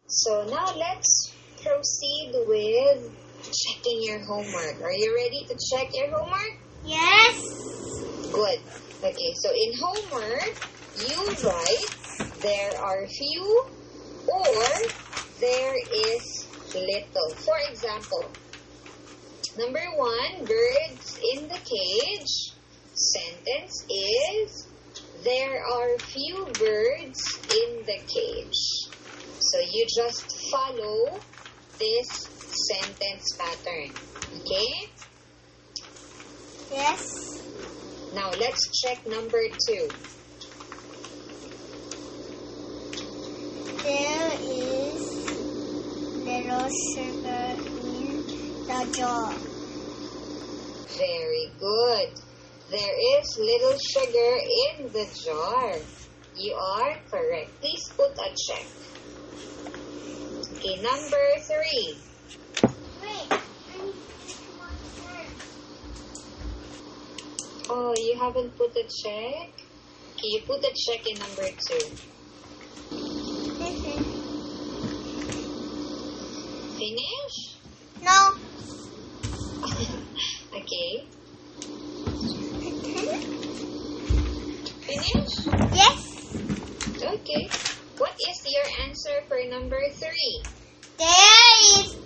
So now let's proceed with checking your homework. Are you ready to check your homework? Yes. Good. Okay, so in homework, you write there are few or there is little. For example, number 1, birds in the cage. Sentence is, there are few birds in the cage. So you just follow this sentence pattern. Okay? Yes. Now let's check number 2. There is little sugar in the jar. Very good. There is little sugar in the jar. You are correct. Please put a check. Okay, number 3. Wait, I need to check my pen. Oh, you haven't put a check? Okay, you put a check in number 2. Finish? No. Okay. Finish? Yes. Okay. What is your answer for number 3? There is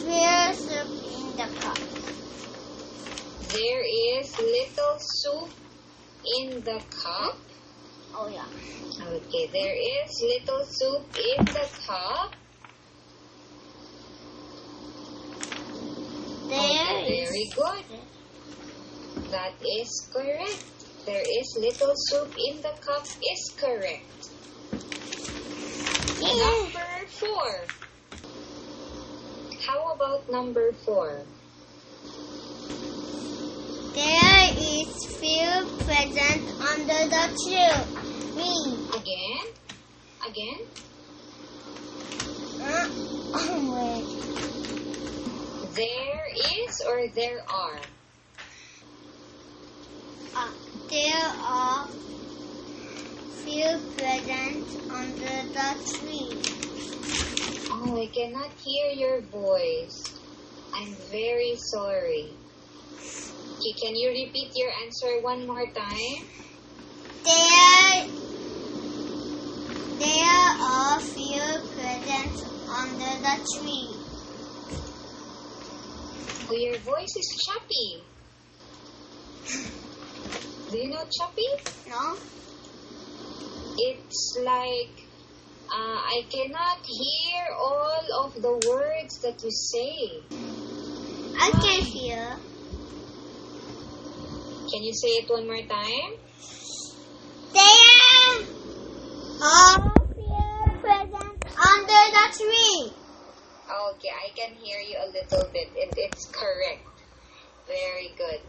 little soup in the cup. There is little soup in the cup. Oh yeah. Okay, there is little soup in the cup. Okay, very good. That is correct. There is little soup in the cup is correct. Number 4. How about number 4? There is few presents under the tree. Again? Again? Wait. There is or there are? There are few presents under the tree. Oh, I cannot hear your voice. I'm very sorry. Okay, can you repeat your answer one more time? There are few presents under the tree. Oh, your voice is choppy. Do you know choppy? No? It's like I cannot hear all of the words that you say. I can hear. Can you say it one more time? There are few presents under the tree. Okay, I can hear you a little bit. It's correct. Very good.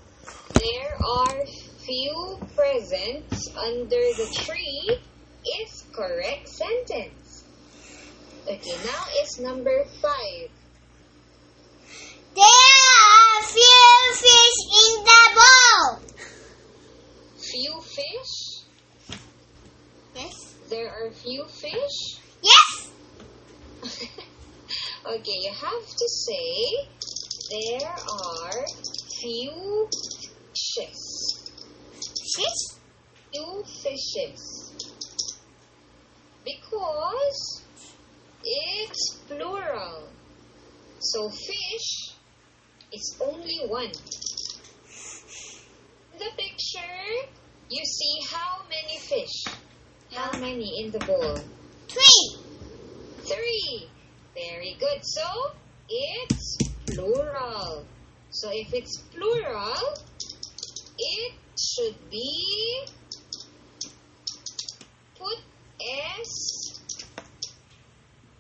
There are few presents under the tree is correct sentence. Okay, now is number 5. There are few fish in the bowl. Few fish? Yes. There are few fish? Yes. Okay, you have to say there are few fishes. Fish? Few fishes. Because it's plural. So fish is only one. In the picture, you see how many fish? How many in the bowl? 3. 3. Very good. So, it's plural. So, if it's plural, it should be put S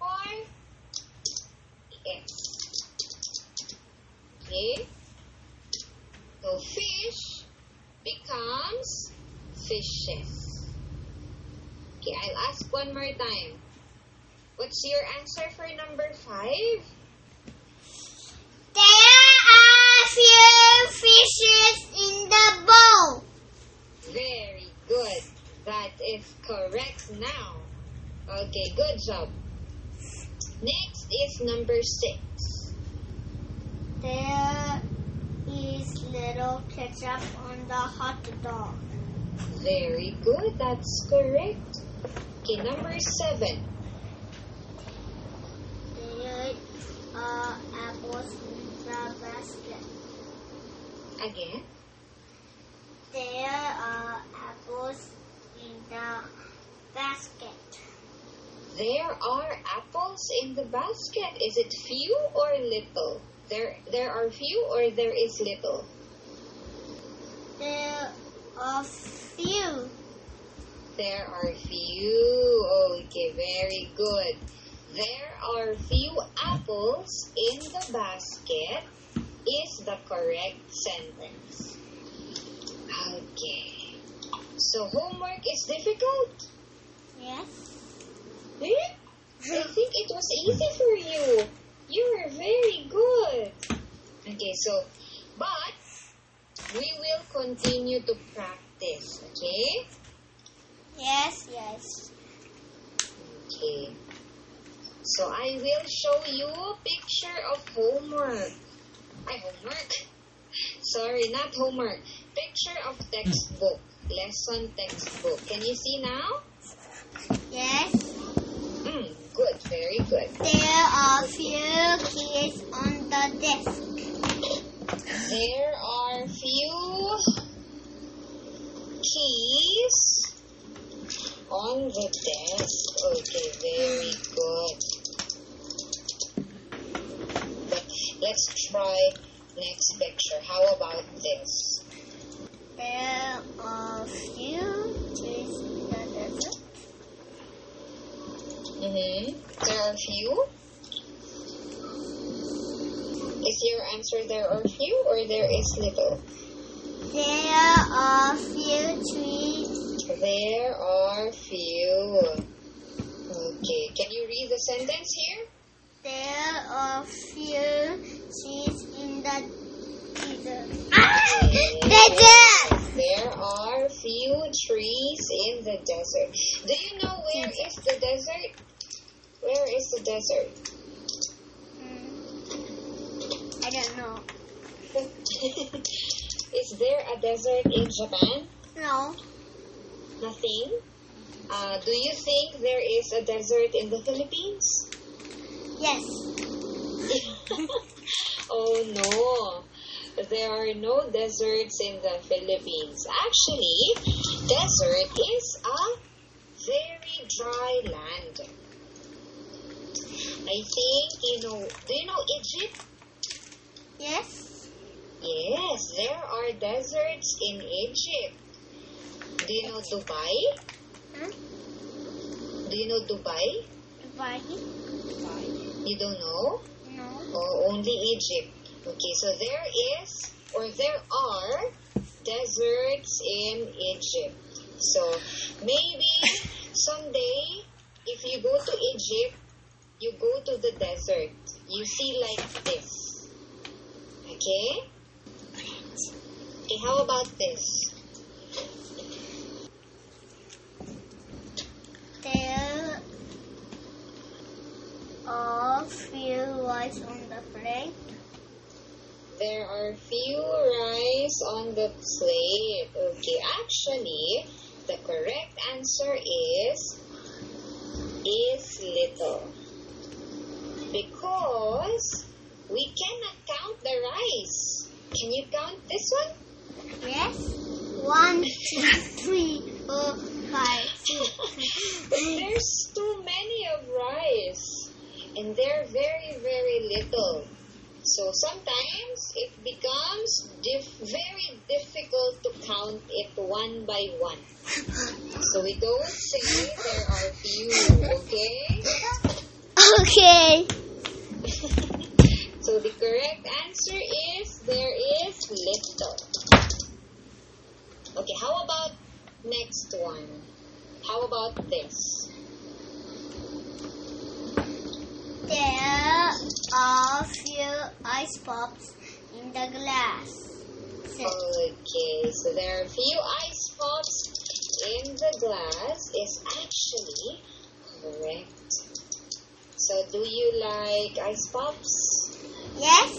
or S. Okay? So, fish becomes fishes. Okay, I'll ask one more time. What's your answer for number 5? There are few fishes in the bowl. Very good. That is correct now. Okay, good job. Next is number 6. There is little ketchup on the hot dog. Very good, that's correct. Okay, number 7. There are apples in the basket. Again. There are apples in the basket. There are apples in the basket. Is it few or little? There are few or there is little? There are few. There are few. Okay, very good. There are few apples in the basket is the correct sentence. Okay. So homework is difficult? Yes. Eh? I think it was easy for you. You were very good. Okay, but we will continue to practice, okay? Yes, yes. Okay. So I will show you a picture of homework. Homework? Sorry, not homework. Picture of textbook. Lesson textbook. Can you see now? Yes. Good, very good. There are few keys on the desk. There are few keys on the desk. Okay, very good. But let's try next picture. How about this? There are few trees in the desert. There are few. Is your answer there are few or there is little? There are few trees. There are few. Okay, can you read the sentence here? There are few trees in the desert. Yes. There are few trees in the desert. Do you know where is the desert? Where is the desert? I don't know. Is there a desert in Japan? No. Nothing? Do you think there is a desert in the Philippines? Yes. Oh no. There are no deserts in the Philippines. Actually, desert is a very dry land. I think do you know Egypt? Yes. Yes, there are deserts in Egypt. Do you know Dubai? Huh? Do you know Dubai? Dubai? You don't know? No. Oh, only Egypt. Okay, so there are deserts in Egypt. So maybe someday if you go to Egypt, you go to the desert. You see like this. Okay? Okay, how about this? There are few rice on the plate. There are few rice on the plate. Okay, actually, the correct answer is little. Because we cannot count the rice. Can you count this one? Yes. 1, 2, 3, 4, 5, 6. There's too many of rice. And they're very, very little. So sometimes it becomes very difficult to count it one by one. So we don't say there are few, okay? Okay. So the correct answer is there is little. Okay, how about next one? How about this? There are few ice pops in the glass. Okay, so there are a few ice pops in the glass is actually correct. So, do you like ice pops? Yes.